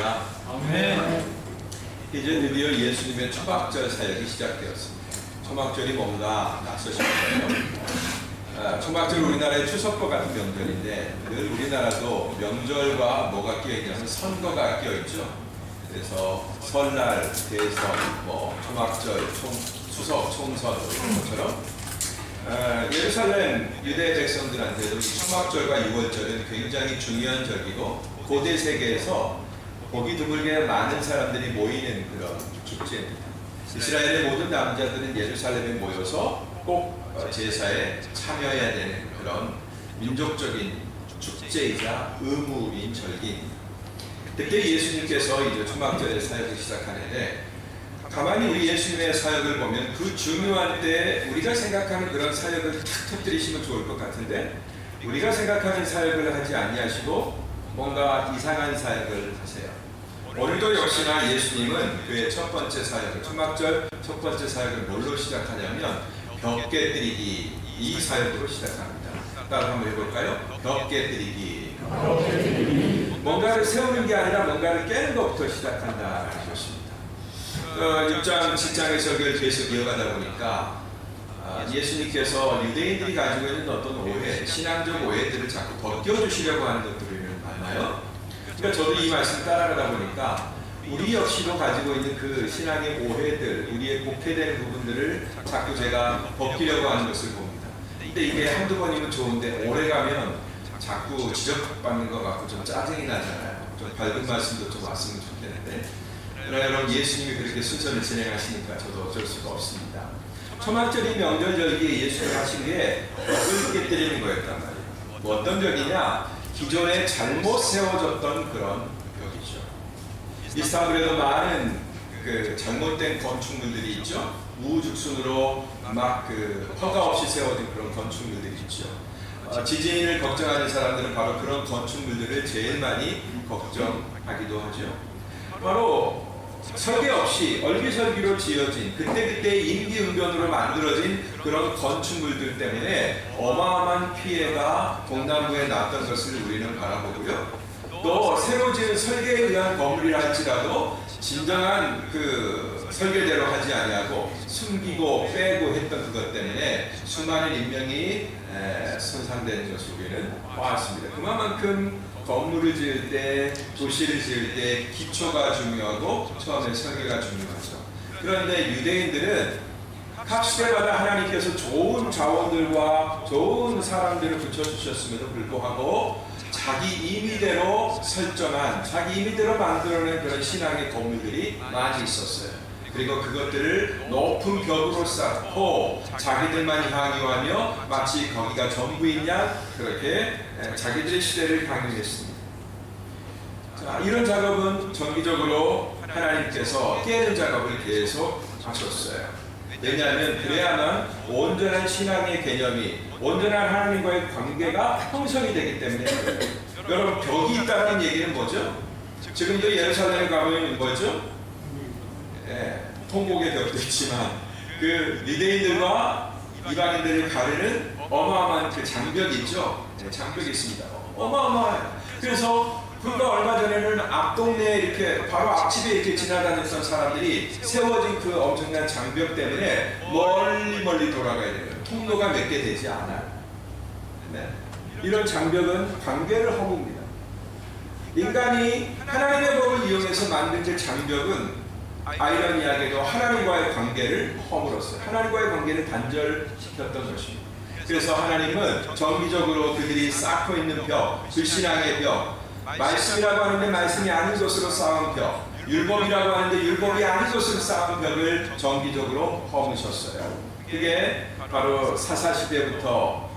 할렐루야. 아멘. 이제 드디어 예수님의 초막절 사역이 시작되었습니다. 초막절이 뭔가 낯서실까요? 초막절 우리나라의 추석과 같은 명절인데 늘 우리나라도 명절과 뭐가 끼어있냐면 선거가 끼어있죠. 그래서 설날, 대선, 초막절, 추석, 총선 이런 것처럼 예루살렘 유대 백성들한테도 이 초막절과 유월절은 굉장히 중요한 절기고 고대 세계에서 보기 드물게 많은 사람들이 모이는 그런 축제입니다. 이스라엘의 모든 남자들은 예루살렘에 모여서 꼭 제사에 참여해야 되는 그런 민족적인 축제이자 의무인 절기입니다. 그때 예수님께서 이제 초막절의 사역을 시작하는데 가만히 우리 예수님의 사역을 보면 그 중요한 때 우리가 생각하는 그런 사역을 탁 터뜨리시면 좋을 것 같은데 우리가 생각하는 사역을 하지 아니하시고 뭔가 이상한 사역을 하세요. 오늘도 역시나 예수님은 그의 첫 번째 사역을 초막절 첫 번째 사역을 뭘로 시작하냐면 벽 깨뜨리기 이 사역으로 시작합니다. 따라 한번 해볼까요? 벽 깨뜨리기. 뭔가를 세우는 게 아니라 뭔가를 깨는 것부터 시작한다는 것입니다. 6장, 7장의 설교를 계속 이어가다 보니까 예수님께서 유대인들이 가지고 있는 어떤 오해, 신앙적 오해들을 자꾸 벗겨주시려고 하는 것들을 만나요. 그러니까 저도 이 말씀 따라가다 보니까 우리 역시도 가지고 있는 그 신앙의 오해들, 우리의 곡해되는 부분들을 자꾸 제가 벗기려고 하는 것을 봅니다. 근데 이게 한두 번이면 좋은데 오래가면 자꾸 지적받는 것 같고 좀 짜증이 나잖아요. 좀 밝은 말씀도 좀 왔으면 좋겠는데 여러분 예수님이 그렇게 순서를 진행하시니까 저도 어쩔 수가 없습니다. 초막절이 명절절기에 예수님이 하신 게 벽을 깨뜨리는 거였단 말이에요. 어떤 벽이냐? 기존에 잘못 세워졌던 그런 벽이죠. 이스탄불에도 많은 잘못된 건축물들이 있죠. 우후죽순으로 막 허가 없이 세워진 그런 건축물들이 있죠. 지진을 걱정하는 사람들은 바로 그런 건축물들을 제일 많이 걱정하기도 하죠. 바로 설계 없이 얼기설기로 지어진 그때그때 임기응변으로 만들어진 그런 건축물들 때문에 어마어마한 피해가 동남부에 났던 것을 우리는 바라보고요. 또 새로 지은 설계에 의한 건물이라 할지라도 진정한 그 설계대로 하지 아니하고 숨기고 빼고 했던 그것 때문에 수많은 인명이 손상되는 것을 우리는 보았습니다. 그만큼 건물을 지을 때, 도시를 지을 때 기초가 중요하고 처음에 설계가 중요하죠. 그런데 유대인들은 각 시대마다 하나님께서 좋은 자원들과 좋은 사람들을 붙여주셨음에도 불구하고 자기 임의대로 설정한, 자기 임의대로 만들어낸 그런 신앙의 건물들이 많이 있었어요. 그리고 그것들을 높은 벽으로 쌓고 자기들만 향유하며 마치 거기가 전부인 양 그렇게 자기들의 시대를 강요했습니다. 자, 이런 작업은 정기적으로 하나님께서 깨는 작업을 계속 하셨어요. 왜냐하면 그래야만 온전한 신앙의 개념이, 온전한 하나님과의 관계가 형성이 되기 때문에 여러분 벽이 있다는 얘기는 뭐죠? 지금도 예루살렘에 가면 뭐죠? 통곡의 벽도 있지만 그 유대인들과 이방인들을 가르는 어마어마한 그 장벽이 있죠. 장벽이 있습니다. 어마어마해요. 그래서 불과 얼마 전에는 앞 동네에 이렇게 바로 앞집에 이렇게 지나다녔던 사람들이 세워진 그 엄청난 장벽 때문에 멀리 돌아가야 돼요. 통로가 몇 개 되지 않아요. 네. 이런 장벽은 관계를 허뭅니다. 인간이 하나님의 법을 이용해서 만든 그 장벽은 아이러니하게도 하나님과의 관계를 허물었어요. 하나님과의 관계를 단절시켰던 것입니다. 그래서 하나님은 정기적으로 그들이 쌓고 있는 벽, 불신앙의 벽, 말씀이라고 하는데 말씀이 아닌 것으로 쌓은 벽, 율법이라고 하는데 율법이 아닌 것으로 쌓은 벽을 정기적으로 허무셨어요. 그게 바로 사사시대부터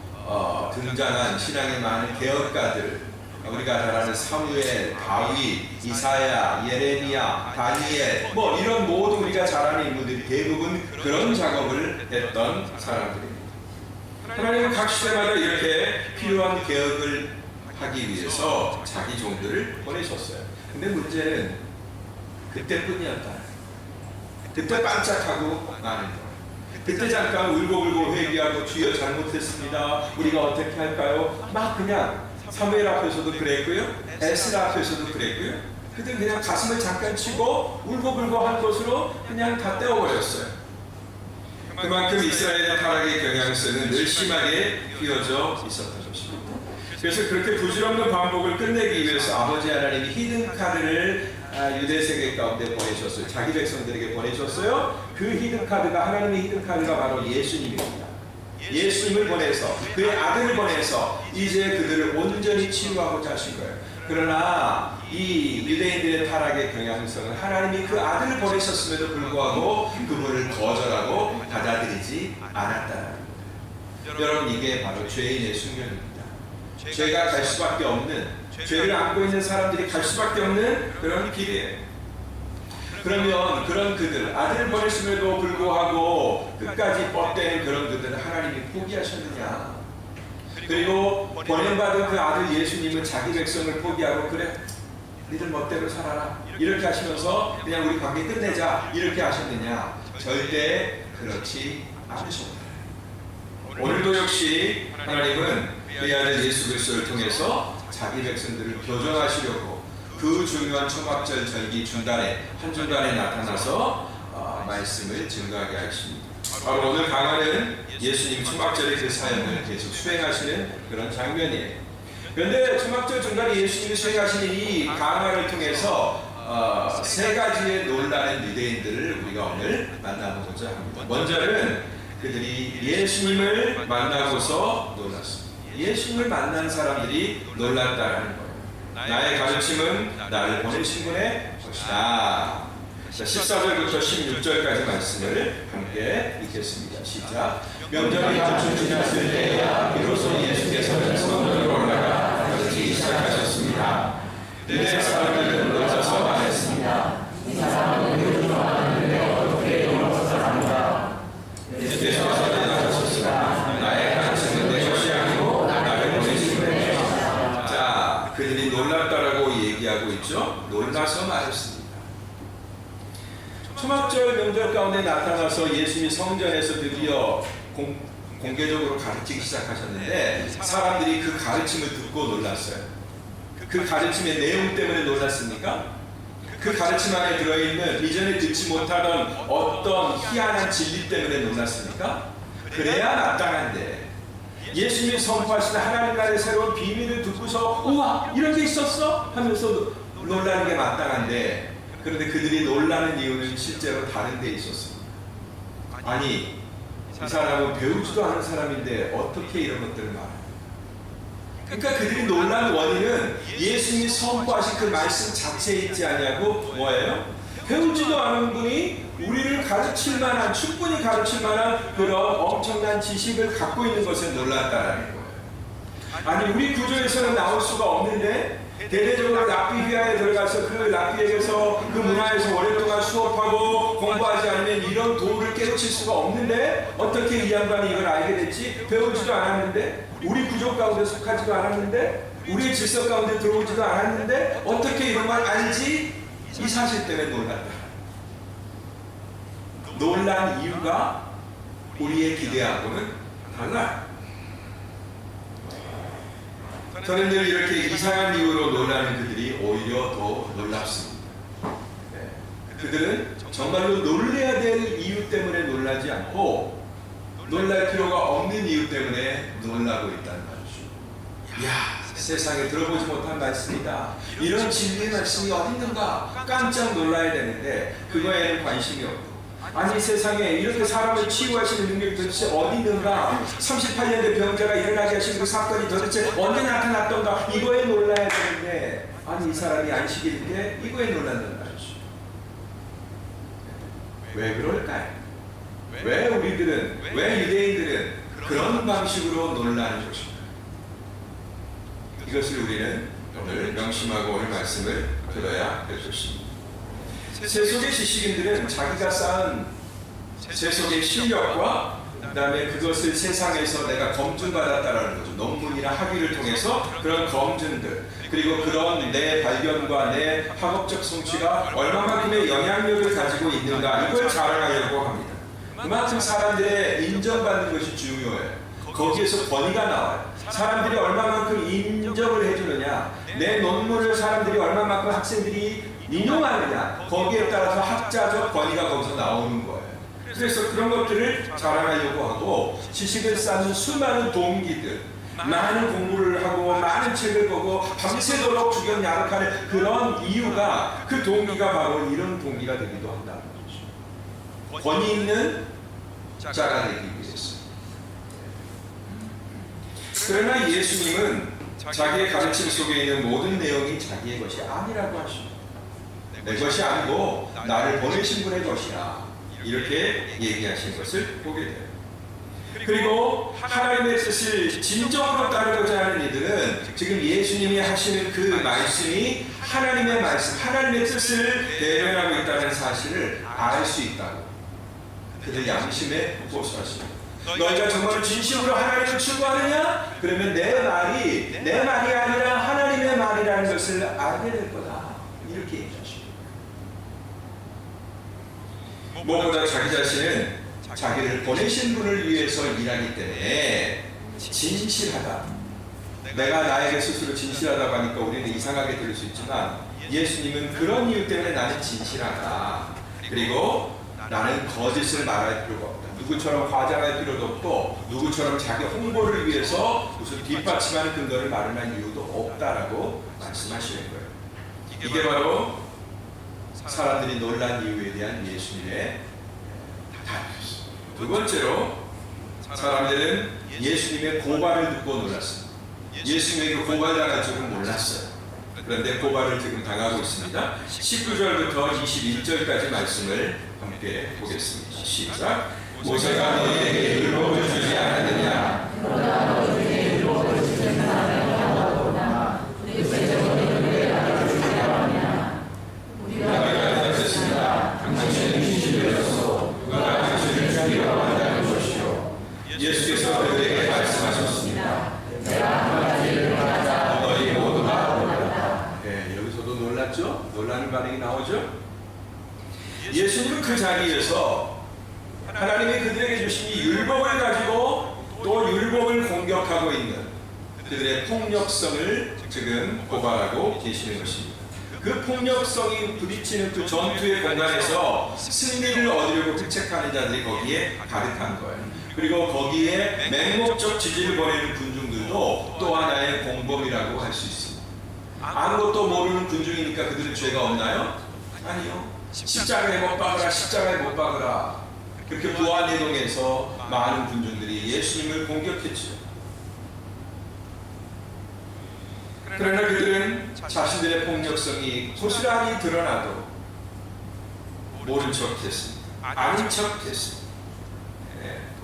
등장한 신앙의 많은 개혁가들, 우리가 잘 아는 사무엘, 다윗, 이사야, 예레미야, 다니엘 이런 모든 우리가 잘 아는 인물들이 대부분 그런 작업을 했던 사람들입니다. 하나님은 각 시대마다 이렇게 필요한 개혁을 하기 위해서 자기 종들을 보내셨어요. 근데 문제는 그때뿐이었다. 그때 반짝하고 마는 거. 그때 잠깐 울고불고 회개하고 주여 잘못했습니다. 우리가 어떻게 할까요? 막 그냥 사무엘 앞에서도 그랬고요. 에스라 앞에서도 그랬고요. 그들은 그냥 가슴을 잠깐 치고 울고불고 한 것으로 그냥 다 떼어버렸어요. 그만큼 이스라엘의 타락의 경향성은 늘 심하게 휘어져 있었던 것입니다. 그래서 그렇게 부질없는 반복을 끝내기 위해서 아버지 하나님이 히든 카드를 유대 세계 가운데 보내셨어요. 자기 백성들에게 보내셨어요. 그 히든 카드가, 하나님의 히든 카드가 바로 예수님입니다. 예수님을 보내서, 그의 아들을 보내서 이제 그들을 온전히 치유하고자 하신 거예요. 그러나 이 유대인들의 타락의 경향성은 하나님이 그 아들을 보내셨음에도 불구하고 그분을 거절하고 받아들이지 않았다는 거예요. 여러분, 이게 바로 죄인의 숙명입니다. 죄가 갈 수밖에 없는, 죄를 안고 있는 사람들이 갈 수밖에 없는 그런 길이에요. 그러면 그런 그들, 아들을 보냈음에도 불구하고 끝까지 뻗대는 그런 그들을 하나님이 포기하셨느냐? 그리고 보낸받은 그 아들 예수님은 자기 백성을 포기하고, 그래, 니들 멋대로 살아라, 이렇게 하시면서 그냥 우리 관계 끝내자, 이렇게 하셨느냐? 절대 그렇지 않으셨다. 오늘도 역시 하나님은 그의 아들 예수 그리스도를 통해서 자기 백성들을 교정하시려고 그 중요한 초막절 절기 중단에, 한중간에 나타나서 말씀을 증거하게 하십니다. 바로 오늘 강화는 예수님 초막절의 그 사역을 계속 수행하시는 그런 장면이에요. 그런데 초막절 중간에 예수님이 수행하시는 이 강화를 통해서 세 가지의 놀라는 유대인들을 우리가 오늘 만나보고자 합니다. 먼저는 그들이 예수님을 만나고서 놀랐습니다. 예수님을 만난 사람들이 놀랐다라는 거예요. 나의 가르침은 나를 보내신 분의 것이다. 14절부터 16절까지 말씀을 함께 읽겠습니다. 시작. 명절이 한참 지났을 때야 비로소 예수께서 성문으로 올라가 가르치기 시작하셨습니다. 그때 사람들은 놀라서 말했습니다. 이 사람은 우리를 좋아하는데 어떻게 이런 것을 안다? 예수께서 대답하셨습니다. 나의 가르침은 내 것이 아니고 나를 보내신 분의 것이다. 자, 그들이 놀랐다라고 얘기하고 있죠. 놀라서 말했습니다. 초막절 명절 가운데 나타나서 예수님이 성전에서 드디어 공개적으로 가르치기 시작하셨는데 사람들이 그 가르침을 듣고 놀랐어요. 그 가르침의 내용 때문에 놀랐습니까? 그 가르침 안에 들어있는 이전에 듣지 못하던 어떤 희한한 진리 때문에 놀랐습니까? 그래야 마땅한데 예수님이 선포하시는 하나님 나라의 새로운 비밀을 듣고서 우와, 이런 게 있었어? 하면서 놀라는 게 마땅한데, 그런데 그들이 놀라는 이유는 실제로 다른 데 있었습니다. 아니, 이 사람은 배우지도 않은 사람인데 어떻게 이런 것들을 말해요? 그러니까 그들이 놀란 원인은 예수님이 선포하신 그 말씀 자체에 있지 않냐고, 뭐예요? 배우지도 않은 분이 우리를 가르칠 만한, 충분히 가르칠 만한 그런 엄청난 지식을 갖고 있는 것에 놀랐다라는 거예요. 아니, 우리 구조에서는 나올 수가 없는데 대대적으로 랍비 휘하에 들어가서 그 랍비에게서 그 문화에서 오랫동안 수업하고 공부하지 않으면 이런 도를 깨우칠 수가 없는데 어떻게 이 양반이 이걸 알게 됐지? 배우지도 않았는데, 우리 구조 가운데 속하지도 않았는데, 우리의 질서 가운데 들어오지도 않았는데 어떻게 이런 걸 알지? 이 사실 때문에 놀랐다. 놀란 이유가 우리의 기대하고는 달라요. 저는 늘 이렇게 이상한 이유로 놀라는 그들이 오히려 더 놀랍습니다. 그들은 정말로 놀래야 될 이유 때문에 놀라지 않고 놀랄 필요가 없는 이유 때문에 놀라고 있다는 말이죠. 이야, 세상에 들어보지 못한 말씀이다. 이런 진리의 말씀이 어디 있는가? 깜짝 놀라야 되는데 그거에는 관심이 없고, 아니, 세상에 이렇게 사람을 치유하시는 능력이 도대체 어디 있는가? 38년 된 병자가 일어나게 하신 그 사건이 도대체 언제 나타났던가? 이거에 놀라야 되는데, 아니, 이 사람이 안식일 때 이거에 놀란단 말이죠. 왜 그럴까요? 왜 우리들은, 왜 유대인들은 그런 방식으로 놀라는 것인가? 이것을 우리는 오늘 명심하고 오늘 말씀을 들어야 될 것입니다. 세속의 지식인들은 자기가 쌓은 세속의 실력과 그 다음에 그것을 세상에서 내가 검증받았다라는 거죠. 논문이나 학위를 통해서 그런 검증들, 그리고 그런 내 발견과 내 학업적 성취가 얼마만큼의 영향력을 가지고 있는가, 이걸 자랑하려고 합니다. 그만큼 사람들의 인정받는 것이 중요해요. 거기에서 권위가 나와요. 사람들이 얼마만큼 인정을 해주느냐, 내 논문을 사람들이 얼마만큼 학생들이 인용하느냐, 거기에 따라서 학자적 권위가 거기서 나오는 거예요. 그래서 그런 것들을 자랑하려고 하고, 지식을 쌓는 수많은 동기들, 많은 공부를 하고 많은 책을 보고 밤새도록 주변 야릇하는 그런 이유가, 그 동기가 바로 이런 동기가 되기도 한다는 거죠. 권위 있는 자가 되기 위해서. 그러나 예수님은 자기의 가르침 속에 있는 모든 내용이 자기의 것이 아니라고 하십니다. 내 것이 아니고 나를 보내신 분의 것이야, 이렇게 얘기하신 것을 보게 돼요. 그리고 하나님의 뜻을 진정으로 따르고자 하는 이들은 지금 예수님이 하시는 그 말씀이 하나님의 말씀, 하나님의 뜻을 대변하고 있다는 사실을 알 수 있다고 그들 양심에 호소하십니다. 너희가 정말 진심으로 하나님을 추구하느냐? 그러면 내 말이 아니라 하나님의 말이라는 것을 알게 될 거다, 이렇게 얘기하십니다. 무엇보다 자기 자신은 자기를 보내신 분을 위해서 일하기 때문에 진실하다. 내가 나에게 스스로 진실하다고 하니까 우리는 이상하게 들을 수 있지만, 예수님은 그런 이유 때문에 나는 진실하다. 그리고 나는 거짓을 말할 필요가 없다. 누구처럼 과장할 필요도 없고, 누구처럼 자기 홍보를 위해서 무슨 뒷받침하는 근거를 마련할 이유도 없다라고 말씀하시는 거예요. 이게 바로 사람들이 놀란 이유에 대한 예수님의 답이었습니다. 두 번째로, 사람들은 예수님의 고발을 듣고 놀랐습니다. 예수님에게 고발당할 줄은 몰랐어요. 그런데 고발을 지금 당하고 있습니다. 19절부터 21절까지 말씀을 함께 보겠습니다. 시작. 모세가 너희에게 율법을 주지 않았느냐? 그러나 너희에게 율법을 주는 사람이 하나도나 대체적으로 너희에게 나를 주지 않았느냐? 우리가 듣습니다. 당신은 진실이었소. 누가 당신을 죽이라고 한다는 것이요. 예수께서 그들에게 말씀하셨습니다. 내가 한 가지 일을 하자. 너희 모두가 놀랐다. 네, 여기서도 놀랐죠? 놀라는 반응이 나오죠? 예수님은 그 자리에서 하나님이 그들에게 주신 이 율법을 가지고 또 율법을 공격하고 있는 그들의 폭력성을 지금 고발하고 계시는 것입니다. 그 폭력성이 부딪히는 그 전투의 공간에서 승리를 얻으려고 부책하는 자들이 거기에 가득한 거예요. 그리고 거기에 맹목적 지지를 보내는 군중들도 또 하나의 공범이라고 할 수 있습니다. 아무것도 모르는 군중이니까 그들은 죄가 없나요? 아니요. 십자가에 못 박으라, 십자가에 못 박으라. 그렇게 부안해동에서 많은 군중들이 예수님을 공격했죠. 그러나 그들은 자신들의 폭력성이 고스란히 드러나도 모른 척했습니다. 아닌 척했습니다.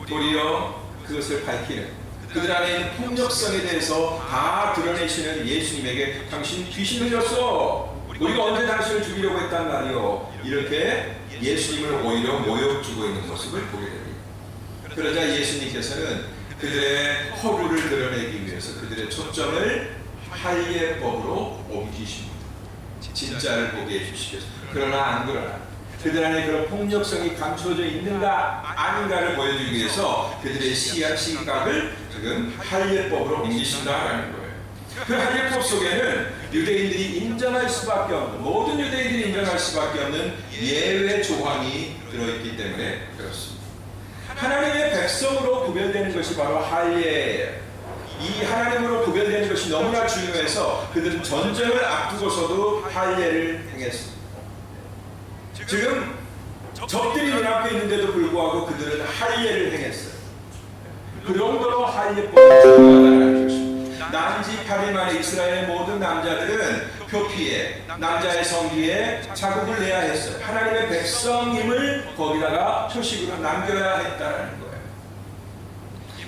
도리어 그것을 밝히는, 그들 안에 있는 폭력성에 대해서 다 드러내시는 예수님에게 당신 귀신 들렸어. 우리가 언제 당신을 죽이려고 했단 말이오. 이렇게 예수님을 오히려 모욕 주고 있는 모습을 보게 됩니다. 그러자 예수님께서는 그들의 허구를 드러내기 위해서 그들의 초점을 할례법으로 옮기십니다. 진짜를 보게 해주시기 위해서. 그러나 안 그러나 그들 안에 그런 폭력성이 감춰져 있는가 아닌가를 보여주기 위해서 그들의 시각을 지금 할례법으로 옮기신다라는 거예요. 그 할례법 속에는 유대인들이 인정할 수밖에 없는, 모든 유대인들이 인정할 수밖에 없는 예외 조항이 들어있기 때문에 그렇습니다. 하나님의 백성으로 구별되는 것이 바로 할례예요. 이 하나님으로 구별되는 것이 너무나 중요해서 그들은 전쟁을 앞두고서도 할례를 행했습니다. 지금 적들이 눈앞에 있는데도 불구하고 그들은 할례를 행했어요. 그 정도로 할례법이 중요하다는 것입니다. 난지 8일 만에 이스라엘의 모든 남자들은 표피에, 남자의 성기에 자국을 내야 했어요. 하나님의 백성임을 거기다가 표식으로 남겨야 했다는 거예요.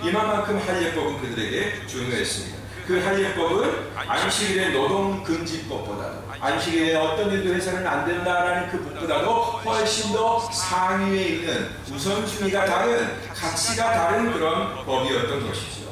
이만큼 할례법은 그들에게 중요했습니다. 그 할례법은 안식일의 노동금지법보다도, 안식일에 어떤 일도 해서는 안 된다라는 그 법보다도 훨씬 더 상위에 있는 우선순위가 다른, 가치가 다른 그런 법이었던 것이죠.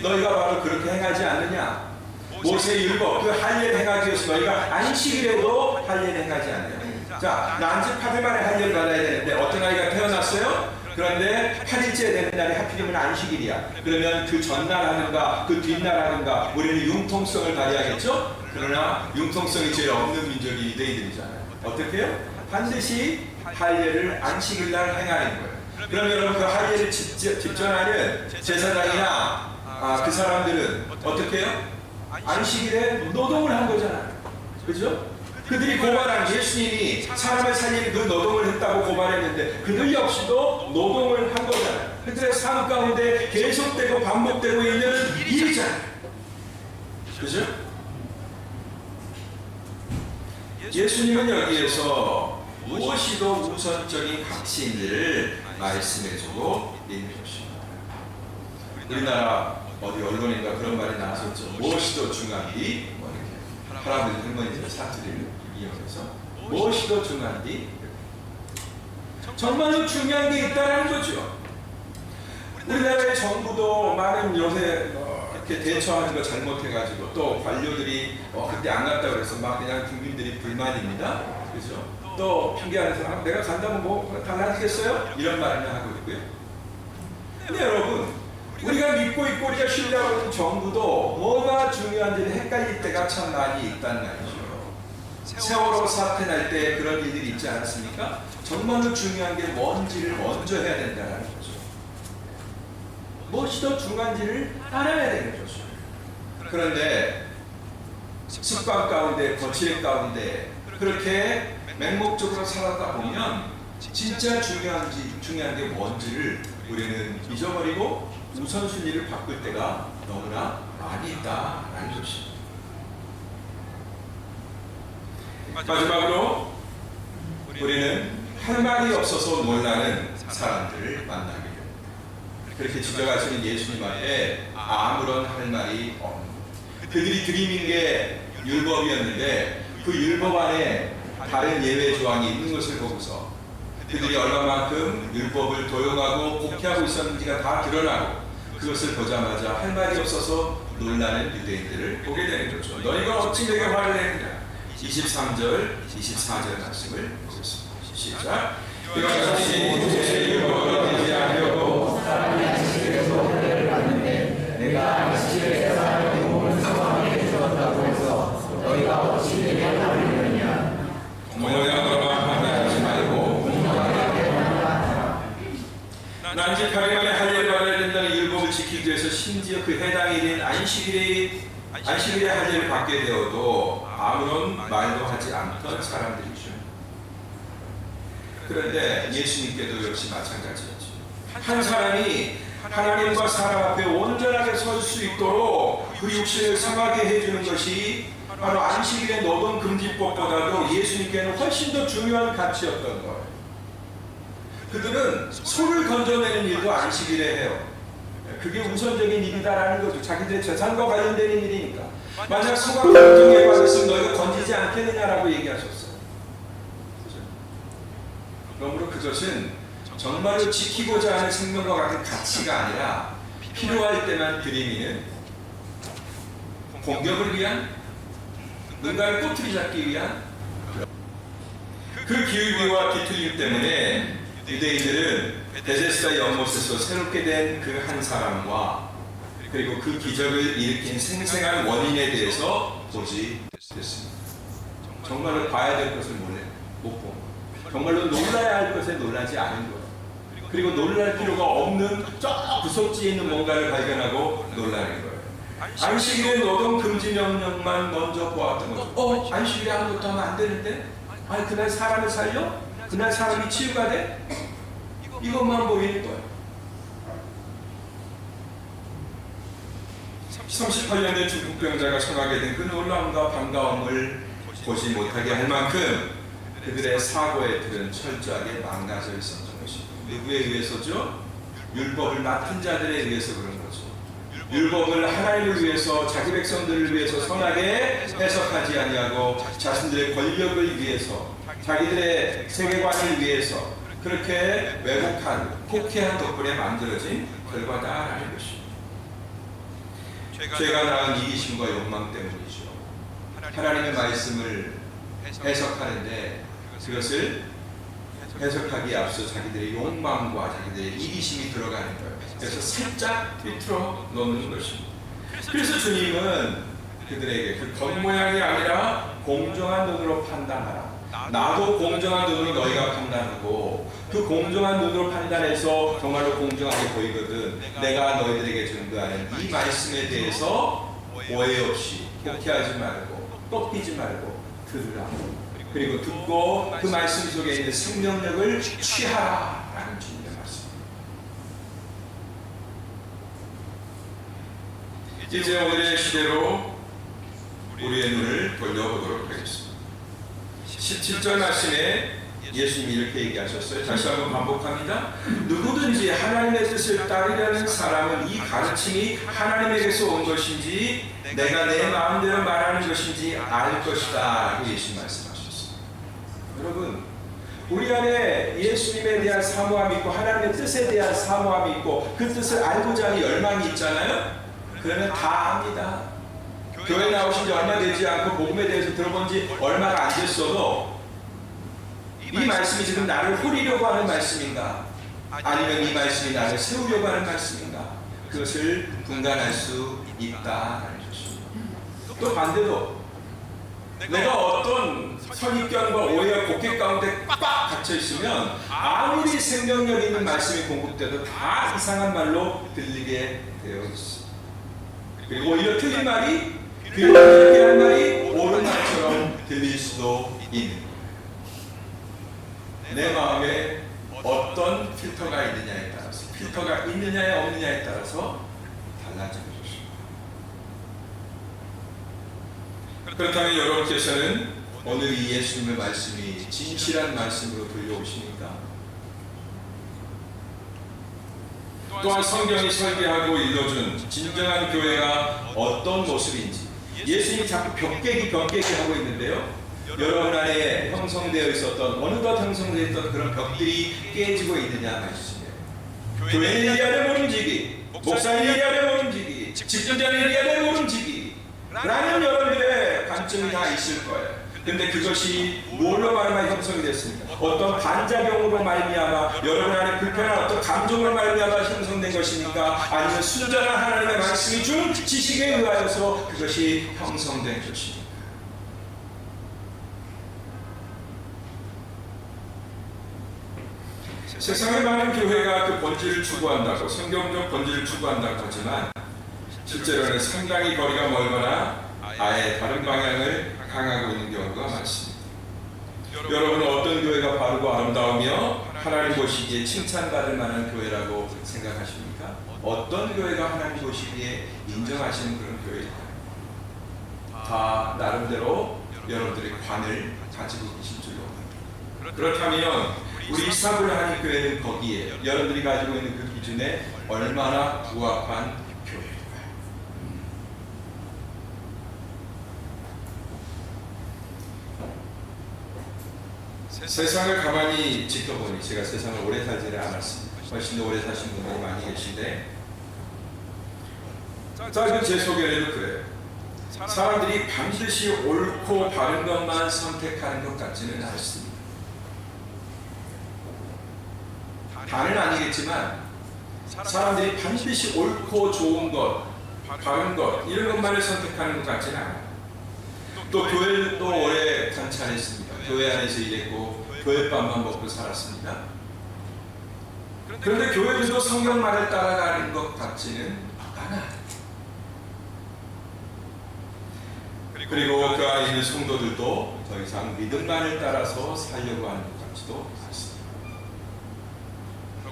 너희가 바로 그렇게 행하지 않느냐? 모세 율법, 그 할례를 행하기 위해서 너희가 안식일에도 할례를 행하지 않느냐? 자, 난지 8일 만에 할례를 받아야 되는데 어떤 아이가 태어났어요? 그런데 8일째 되는 날이 하필이면 안식일이야. 그러면 그 전날 하든가 그 뒷날 하든가 우리는 융통성을 발휘하겠죠? 그러나 융통성이 제일 없는 민족이 유대인들이잖아요. 어떻게 해요? 반드시 할례를 안식일 날 행하는 거예요. 그럼 여러분 그 할례를 집전하는 제사장이나 그 사람들은 어떻게 해요? 안식일에 노동을 한 거잖아요. 그죠? 그들이 고발한 예수님이 사람을 살리는 그 노동을 했다고 고발했는데 그들 역시도 노동을 한 거잖아요. 그들의 삶 가운데 계속되고 반복되고 있는 일이잖아요. 그죠? 예수님은 여기에서 무엇이도 우선적인 가치인지를 말씀해주고 있는 것입니다. 우리나라 어디 언론인가 그런 말이 나왔었죠. 무엇이도 중요한디 뭐 이렇게 할아버지 할머니들 사투리를 이용해서 무엇이도 중요한디 정말로 중요한 게 있다는 거죠. 우리나라의 정부도 많은 요새 이렇게 대처하는 거 잘못해가지고 또 관료들이 그때 안 갔다 그래서 막 그냥 국민들이 불만입니다. 그죠? 또 핑계하는 사람 내가 간다면 뭐 달라지겠어요? 이런 말을 하고 있고요. 근데 여러분 우리가 믿고 있고 우리가 신뢰하고 있는 정부도 뭐가 중요한지를 헷갈릴 때가 참 많이 있다는 말이죠. 세월호 사태 날 때 그런 일들이 있지 않았습니까? 정말로 중요한 게 뭔지를 먼저 해야 된다는 거죠. 무엇이 더 중요한지를 알아야 되는 거죠. 그런데 습관 가운데 거칠 가운데 그렇게 맹목적으로 살아다 보면 진짜 중요한 게 뭔지를 우리는 잊어버리고 우선순위를 바꿀 때가 너무나 많이 있다라는 것입니다. 마지막으로 우리는 할 말이 없어서 놀라는 사람들을 만나게 됩니다. 그렇게 지적하시는 예수님 앞에 아무런 할 말이 없는 그들이 들이민 게 율법이었는데 그 율법 안에 다른 예외 조항이 있는 것을 보고서 그들이 얼마만큼 율법을 도용하고 곡해하고 있었는지가 다 드러나고 그것을 보자마자 할 말이 없어서 놀라는 유대인들을 보게 되는 거죠. 너희가 어찌 내게 화를 내느냐. 23절, 24절 말씀을 보겠습니다. 시작. 이같이 제 율법을 어기지 않으려고 사람이 안식일에서 할례를 받는데 내가 안식일에 사람의 몸을 성하게 주었다고 해서 너희가 어찌 내게 화를 내느냐. 공모양으로만 판단하지 말고 공모하게 판단하라. 난직하게 할례를 받아야 된다는 율법을 지키기 위해서 심지어 그 해당일인 안식일에 할례를 받게 되어도 아무런 말도 하지 않던 사람들이죠. 그런데 예수님께도 역시 마찬가지였죠. 한 사람이 하나님과 사람 앞에 온전하게 설 수 있도록 그 육신을 상하게 해주는 것이 바로 안식일의 노동금지법보다도 예수님께는 훨씬 더 중요한 가치였던 거예요. 그들은 소를 건져내는 일도 안식일에 해요. 그게 우선적인 일이다라는 거죠. 자기들의 재산과 관련되는 일이니까. 만약 소가 건정에 받았으면 너희가 건지지 않겠느냐라고 얘기하셨어요. 그러므로 그것은 정말로 지키고자 하는 생명과 같은 가치가 아니라 필요할 때만 들이미는 공격을 위한 뭔가를 꼬투리 잡기 위한 그 기울기와 뒤틀림 때문에 유대인들은 베데스다 연못에서 새롭게 된 그 한 사람과 그리고 그 기적을 일으킨 생생한 원인에 대해서 보지 못했습니다. 정말로 봐야 될 것을 못 보고 정말로 놀라야 할 것에 놀라지 않은 거예요. 그리고 놀랄 필요가 없는 저 구석지에 있는 뭔가를 발견하고 놀라는 거예요. 안식일의 노동 금지 명령만 먼저 보았던 거죠. 안식일에 아무것도 하면 안 되는데? 아니 그날 사람을 살려? 그날 사람이 치유가 돼? 이것만 보이는 거예요. 38년의 중풍병자가 청하게 된 그 놀라움과 반가움을 보지 못하게 할 만큼 그들의 사고의 틀은 철저하게 망가져 있었던 것입니다. 누구에 의해서죠? 율법을 맡은 자들에 의해서 그런 거죠. 율법을 하나님을 위해서 자기 백성들을 위해서 선하게 해석하지 아니하고 자신들의 권력을 위해서 자기들의 세계관을 위해서 그렇게 왜곡한 곡해한 덕분에 만들어진 결과다라는 것입니다. 죄가 낳은 이기심과 욕망 때문이죠. 하나님의 말씀을 해석하는데 그것을 해석하기에 앞서 자기들의 욕망과 자기들의 이기심이 들어가는 거예요. 그래서 살짝 삐뚤어 놓는 것입니다. 그래서 주님은 그들에게 그 겉모양이 아니라 공정한 눈으로 판단하라. 나도 공정한 눈으로 너희가 판단하고 그 공정한 눈으로 판단해서 정말로 공정하게 보이거든 내가 너희들에게 전도하는 이 말씀에 대해서 오해 없이 독해하지 말고 꺾이지 말고 들으라. 그리고 듣고 그 말씀 속에 있는 생명력을 취하라 라는 주님의 말씀입니다. 이제 오늘의 시대로 우리의 눈을 돌려보도록 하겠습니다. 17절 말씀에 예수님이 이렇게 얘기하셨어요. 다시 한번 반복합니다. 누구든지 하나님의 뜻을 따르려는 사람은 이 가르침이 하나님에게서 온 것인지 내가 내 마음대로 말하는 것인지 알 것이다 라고 예수님 말씀하셨어요. 여러분, 우리 안에 예수님에 대한 사모함이 있고 하나님의 뜻에 대한 사모함이 있고 그 뜻을 알고자 하는 열망이 있잖아요. 그러면 다 압니다. 교회 나오신 지 얼마 되지 않고 복음에 대해서 들어본 지 얼마가 안 됐어도 이 말씀이 지금 나를 후리려고 하는 말씀인가 아니면 이 말씀이 나를 세우려고 하는 말씀인가 그것을 분간할 수 있다라는 것입니다. 또 반대로 내가 어떤 선입견과 오해와 곡해 가운데 꽉 갇혀 있으면 아무리 생명력 있는 말씀이 공급돼도 다 이상한 말로 들리게 되어 있습니다. 그리고 오히려 틀린 말이 이렇게 할 말이 옳은 말처럼 들릴 수도 있는 내 마음에 어떤 필터가 있느냐에 따라서 필터가 있느냐에 없느냐에 따라서 달라지는 것입니다. 그렇다면 여러분께서는 오늘 이 예수님의 말씀이 진실한 말씀으로 들려오십니까? 또한 성경이 설계하고 일러준 진정한 교회가 어떤 모습인지 예수님이 자꾸 벽깨기 하고 있는데요. 여러분 안에 형성되어 있었던 어느덧 형성되어 있던 그런 벽들이 깨지고 있느냐 말씀이에요. 교회는 이리하려 모름지기, 목사는 이리하려 모름지기, 집전자는 이리하려 모름지기 라는 여러분들의 관점이 다 있을 거예요. 근데 그것이 뭘로 말미암아 형성이 됐습니까? 어떤 반작용으로 말미암아 여러분 안에 불편한 어떤 감정으로 말미암아 형성된 것입니까? 아니면 순전한 하나님의 말씀이 준 지식에 의하여서 그것이 형성된 것입니까? 세상에 많은 교회가 그 본질을 추구한다고 성경적 본질을 추구한다고 하지만 실제로는 상당히 거리가 멀거나 아예 다른 방향을 강하고 있는 경우가 많습니다. 여러분은 어떤 교회가 바르고 아름다우며 하나님 보시기에 칭찬받을 만한 교회라고 생각하십니까? 어떤 교회가 하나님 보시기에 인정하시는 그런 교회일까요? 다 나름대로 여러분들의 관을 가지고 계신 줄로 압니다. 그렇다면 우리 사부라는 교회는 거기에 여러분들이 가지고 있는 그 기준에 얼마나 부합한 교회일까요? 세상을 가만히 지켜보니 제가 세상을 오래 살지를 않았습니다. 훨씬 더 오래 사신 분들이 많이 계신데 짧은 제 소견에도 그래요. 사람들이 반드시 옳고 바른 것만 선택하는 것 같지는 않습니다. 다는 아니겠지만 사람들이 반드시 옳고 좋은 것, 바른 것 이런 것만을 선택하는 것 같지는 않아요. 또 교회도 오래 관찰했습니다. 교회 안에서 일했고 교회밥만 먹고 살았습니다. 그런데 교회들도 성경만을 따라가는 것 같지는 않아요. 그리고 그 안에 있는 성도들도 더 이상 믿음만을 따라서 살려고 하는 것 같지도 않습니다.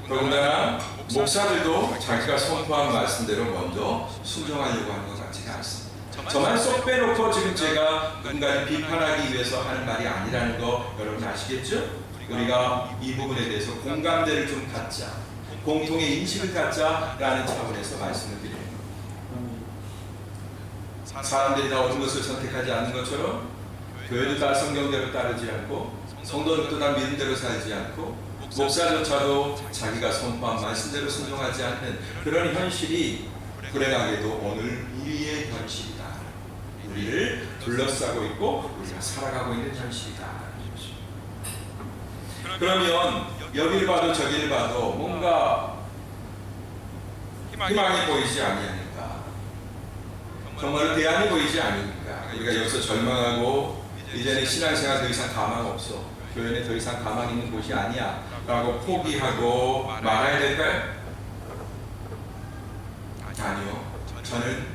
더군다나 목사들도 자기가 선포한 말씀대로 먼저 순종하려고 하는 것 같지가 않습니다. 저만 쏙 빼놓고 지금 제가 누군가를 비판하기 위해서 하는 말이 아니라는 거 여러분 아시겠죠? 우리가 이 부분에 대해서 공감대를 좀 갖자, 공통의 인식을 갖자라는 차원에서 말씀을 드립니다. 사람들이 다 어떤 것을 선택하지 않는 것처럼 교회도 다 성경대로 따르지 않고 성도들도 다 믿음대로 살지 않고 목사조차도 자기가 선포한 말씀대로 순종하지 않는 그런 현실이 불행하게도 오늘 우리의 현실이다. 우리를 둘러싸고 있고 우리가 살아가고 있는 현실이다. 그러면 여기를 봐도 저기를 봐도 뭔가 희망이 보이지 아니하니까, 정말로 대안이 보이지 않으니까 우리가 여기서 절망하고 이제는 신앙생활 더 이상 가망 없어, 교회는 더 이상 가망 있는 곳이 아니야 라고 포기하고 말아야 될까요? 아니요, 저는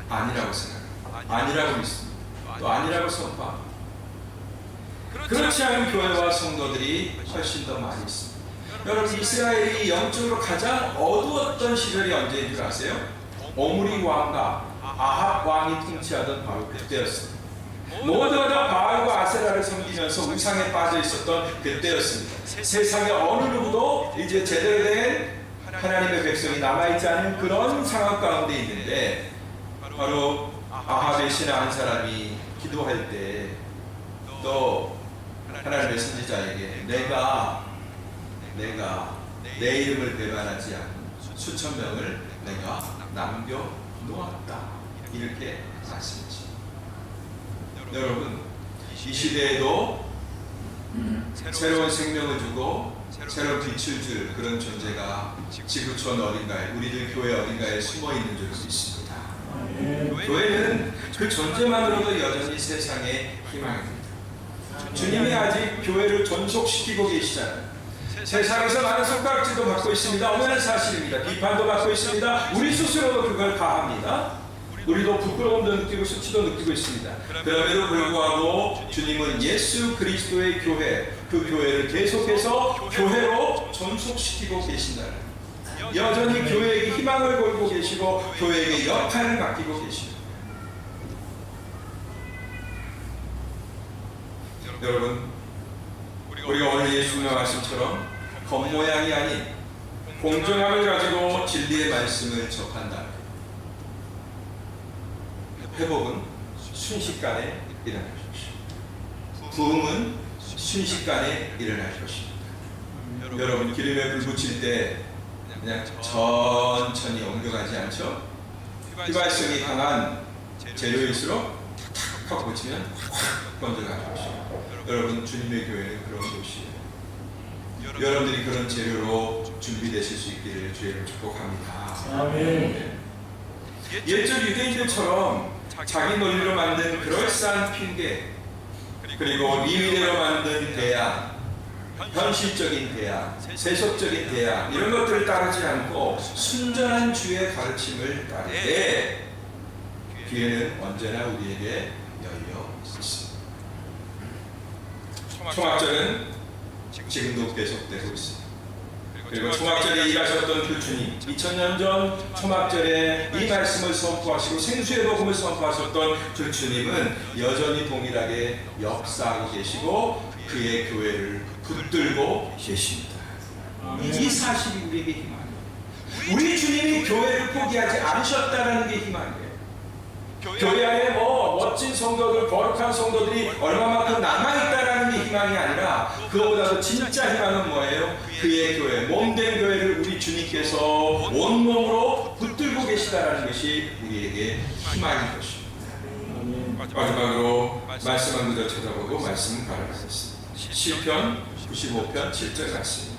아니라고 생각합니다. 아니라고 믿습니다. 또 아니라고 선포합니다. 그렇지 않은 교회와 성도들이 훨씬 더 많이 있습니다. 여러분, 이스라엘이 영적으로 가장 어두웠던 시절이 언제인 줄 아세요? 오므리 왕과 아합 왕이 통치하던 바로 그때였습니다. 모두가 다 바알과 아세라를 섬기면서 우상에 빠져 있었던 그때였습니다. 세상에 어느 누구도 이제 제대로 된 하나님의 백성이 남아있지 않은 그런 상황 가운데 있는데, 바로 아합의 신하 한 사람이 기도할 때 또 하나님의 선지자에게 내가 내 이름을 배반하지 않은 수천 명을 내가 남겨놓았다, 이렇게 말씀하십니다. 여러분, 이 시대에도 새로운 생명을 주고 새로운 빛을 줄 그런 존재가 지구촌 어딘가에, 우리들 교회 어딘가에 숨어 있는 줄 믿습니다. 교회는 그 존재만으로도 여전히 세상의 희망입니다. 주님이 아직 교회를 존속시키고 계시잖아요. 세상에서 많은 손가락질도 받고 있습니다. 엄연한 사실입니다. 비판도 받고 있습니다. 우리 스스로도 그걸 가합니다. 우리도 부끄러움도 느끼고 수치도 느끼고 있습니다. 그럼에도 불구하고 주님은 예수 그리스도의 교회, 그 교회를 계속해서 교회로 존속시키고 계신다는, 여전히 교회에게 희망을 걸고 계시고 교회에게 역할을 맡기고 계십니다. 여러분, 우리가 오늘 예수님의 말씀처럼 겉모양이 아닌 공정함을 가지고 진리의 말씀을 접한다. 회복은 순식간에 일어날 것입니다. 부흥은 순식간에 일어날 것입니다. 여러분, 기름에 불 붙일 때 그냥 천천히 옮겨가지 않죠? 휘발성이 강한 재료일수록 탁 하고 붙이면 확 번져가는 것입니다. 여러분, 주님의 교회는 그런 곳이에요. 여러분들이 그런 재료로 준비되실 수 있기를 주의를 축복합니다. 아멘. 옛적 유대인들처럼 자기 논리로 만든 그럴싸한 핑계, 그리고 미미대로 만든 대안, 현실적인 대안, 세속적인 대안, 이런 것들을 따르지 않고 순전한 주의 가르침을 따를 때 기회는 언제나 우리에게 열려 있습니다. 초막절은 지금도 계속되고 있습니다. 그리고 초막절에 일하셨던 그 주님, 2000년 전 초막절에 이 말씀을 선포하시고 생수의 복음을 선포하셨던 그 주님은 여전히 동일하게 역사하고 계시고 그의 교회를 붙들고 계십니다. 이 사실이 우리에게 희망이에요. 우리 주님이 교회를 포기하지 않으셨다는 게 희망이에요. 교회 안에 멋진 성도들, 거룩한 성도들이 얼마만큼 남아있다라는 게 희망이 아니라, 그거보다도 진짜 희망은 뭐예요? 그의 교회, 몸된 교회를 우리 주님께서 온몸으로 붙들고 계시다라는 것이 우리에게 희망인 것입니다. 마지막으로 말씀 한 구절 쳐다보고 말씀 바라보겠습니다. 시편 95편 7절 말씀입니다.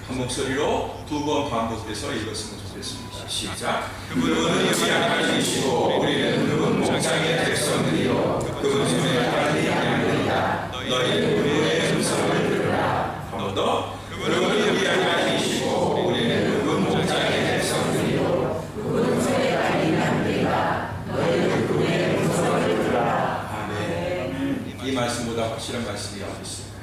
한 목소리로 두 번 반복해서 읽었으면 좋겠습니다. 시작. 그분은 위안하시고 우리는 그분 목장의 백성들이요 그분 손에 따르는 양들이다. 너희는 그분의 음성을 들으라. 한 번 더. 그분은 위안하시고 우리는 그분 목장의 백성들이요 그분 손에 따르는 양들이다. 너희는 그분의 음성을 들으라. 아멘. 이 말씀보다 확실한 말씀이 어디 있습니까?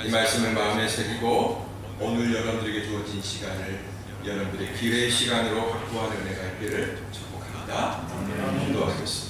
이 말씀을 마음에 새기고 오늘 여러분들에게 주어진 시간을 여러분들의 기회의 시간으로 확보하는 은혜가 있기를 축복합니다. 기도하겠습니다.